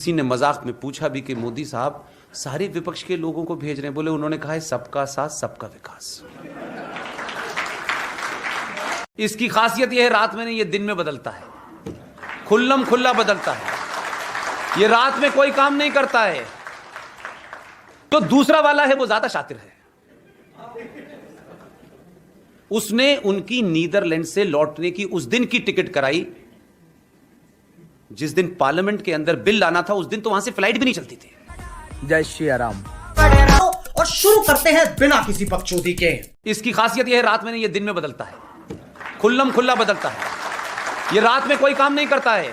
किसी ने मजाक में पूछा भी कि मोदी साहब सारे विपक्ष के लोगों को भेज रहे हैं। बोले उन्होंने कहा है सबका साथ सबका विकास। इसकी खासियत यह है रात में नहीं, ये दिन में बदलता है, खुल्लम खुल्ला बदलता है। ये रात में कोई काम नहीं करता है। तो दूसरा वाला है वो ज्यादा शातिर है। उसने उनकी नीदरलैंड से लौटने की उस दिन की टिकट कराई जिस दिन पार्लियामेंट के अंदर बिल लाना था। उस दिन तो वहां से फ्लाइट भी नहीं चलती थी। जय श्री राम। और शुरू करते हैं बिना किसी बकचोदी के। इसकी खासियत यह है रात में नहीं, ये दिन में बदलता है, खुल्लम खुल्ला बदलता है। ये रात में कोई काम नहीं करता है।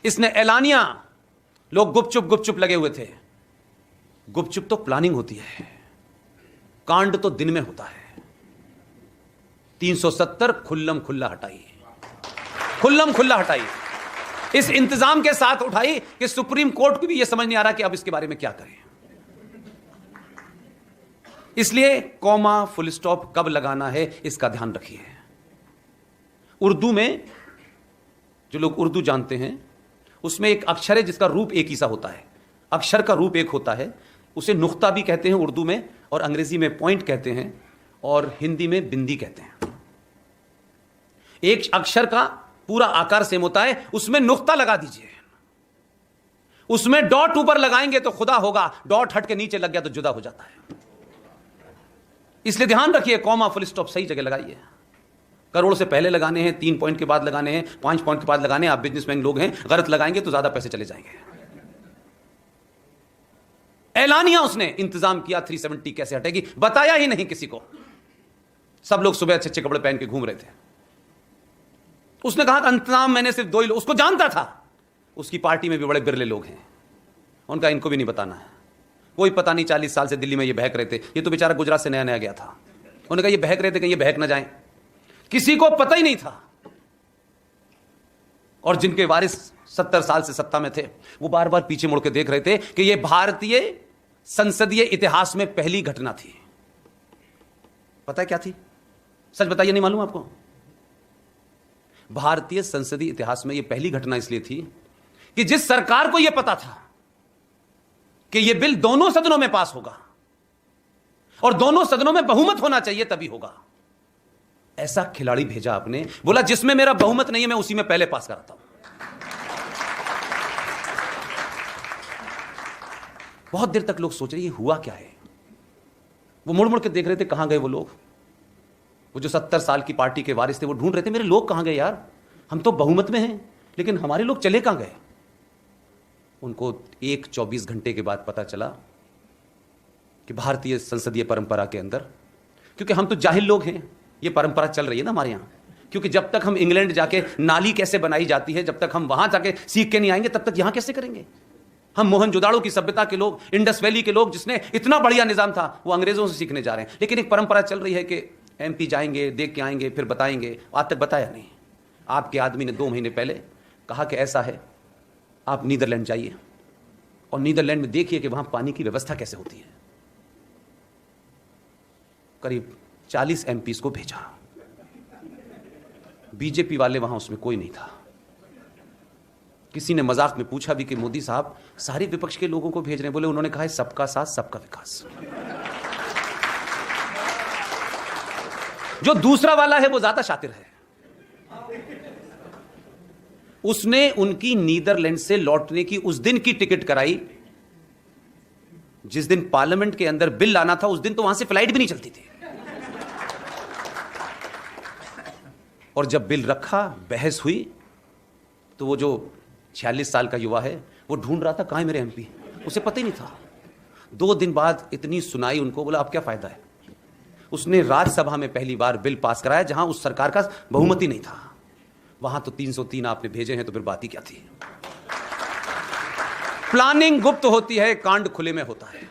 इसने ऐलानिया, लोग गुपचुप लगे हुए थे। गुपचुप तो प्लानिंग होती है, कांड तो दिन में होता है। 370 खुल्लम खुल्ला हटाई, खुल्लम खुल्ला हटाई। इस इंतजाम के साथ उठाई कि सुप्रीम कोर्ट को भी यह समझ नहीं आ रहा कि अब इसके बारे में क्या करें। इसलिए कॉमा फुल स्टॉप कब लगाना है इसका ध्यान रखिए। उर्दू में, जो लोग उर्दू जानते हैं, उसमें एक अक्षर है जिसका रूप एक ही सा होता है। अक्षर का रूप एक होता है, उसे नुक्ता भी कहते हैं उर्दू में, और अंग्रेजी में पॉइंट कहते हैं, और हिंदी में बिंदी कहते हैं। एक अक्षर का पूरा आकार सेम होता है, उसमें नुक्ता लगा दीजिए। उसमें डॉट ऊपर लगाएंगे तो खुदा होगा, डॉट हट के नीचे लग गया तो जुदा हो जाता है। इसलिए ध्यान रखिए, कॉमा फुल स्टॉप सही जगह लगाइए। करोड़ से पहले लगाने हैं, 3 पॉइंट के बाद लगाने हैं, 5 पॉइंट के बाद लगाने हैं। आप बिजनेसमैन लोग हैं, गलत लगाएंगे तो ज्यादा पैसे चले जाएंगे। ऐलानिया उसने इंतजाम किया, 370 कैसे हटेगी बताया ही नहीं किसी को। सब लोग सुबह अच्छे अच्छे कपड़े पहन के घूम रहे थे। उसने कहा इंतजाम मैंने सिर्फ 2 ही लोग, उसको जानता था। उसकी पार्टी में भी बड़े बिरले लोग हैं, उनका इनको भी नहीं बताना है। कोई पता नहीं 40 साल से दिल्ली में ये बहक रहे थे। ये तो बेचारा गुजरात से नया नया गया था। उन्होंने कहा ये बहक रहे थे कहीं ये बहक ना जाएं। किसी को पता ही नहीं था। और जिनके वारिस 70 साल से सत्ता में थे वो बार बार पीछे मुड़ के देख रहे थे कि ये भारतीय संसदीय इतिहास में पहली घटना थी। पता है क्या थी? सच बताइए, नहीं मालूम आपको? भारतीय संसदीय इतिहास में यह पहली घटना इसलिए थी कि जिस सरकार को यह पता था कि यह बिल दोनों सदनों में पास होगा और दोनों सदनों में बहुमत होना चाहिए तभी होगा, ऐसा खिलाड़ी भेजा आपने। बोला जिसमें मेरा बहुमत नहीं है मैं उसी में पहले पास कराता हूं। बहुत देर तक लोग सोच रहे ये हुआ क्या है। वो मुड़ मुड़ के देख रहे थे कहां गए वो लोग। वो जो 70 साल की पार्टी के वारिस थे वो ढूंढ रहे थे मेरे लोग कहां गए यार, हम तो बहुमत में हैं लेकिन हमारे लोग चले कहां गए। उनको 24 घंटे के बाद पता चला कि भारतीय संसदीय परंपरा के अंदर, क्योंकि हम तो जाहिल लोग हैं, ये परंपरा चल रही है ना हमारे यहां। क्योंकि जब तक हम इंग्लैंड जाके नाली कैसे बनाई जाती है, जब तक हम वहां जाके सीख के नहीं आएंगे तब तक यहां कैसे करेंगे। हम मोहनजोदाड़ो की सभ्यता के लोग, इंडस वैली के लोग, जिसने इतना बढ़िया निजाम था, वो अंग्रेजों से सीखने जा रहे हैं। लेकिन एक परंपरा चल रही है कि MP जाएंगे, देख के आएंगे, फिर बताएंगे। आज तक बताया नहीं। आपके आदमी ने 2 महीने पहले कहा कि ऐसा है, आप नीदरलैंड जाइए और नीदरलैंड में देखिए कि वहां पानी की व्यवस्था कैसे होती है। करीब 40 MPs को भेजा। बीजेपी वाले वहां उसमें कोई नहीं था। किसी ने मजाक में पूछा भी कि मोदी साहब सारे विपक्ष के लोगों को भेज रहे हैं। बोले उन्होंने कहा है सबका साथ सबका विकास। जो दूसरा वाला है वो ज्यादा शातिर है। उसने उनकी नीदरलैंड से लौटने की उस दिन की टिकट कराई जिस दिन पार्लियामेंट के अंदर बिल लाना था। उस दिन तो वहां से फ्लाइट भी नहीं चलती थी। और जब बिल रखा, बहस हुई, तो वो जो 46 साल का युवा है वो ढूंढ रहा था कहां है मेरे MP। उसे पता ही नहीं था। 2 दिन बाद इतनी सुनाई उनको, बोला अब क्या फायदा है। उसने राज्यसभा में पहली बार बिल पास कराया जहां उस सरकार का बहुमत ही नहीं था। वहां तो 303 आपने भेजे हैं तो फिर बात ही क्या थी। प्लानिंग गुप्त होती है, कांड खुले में होता है।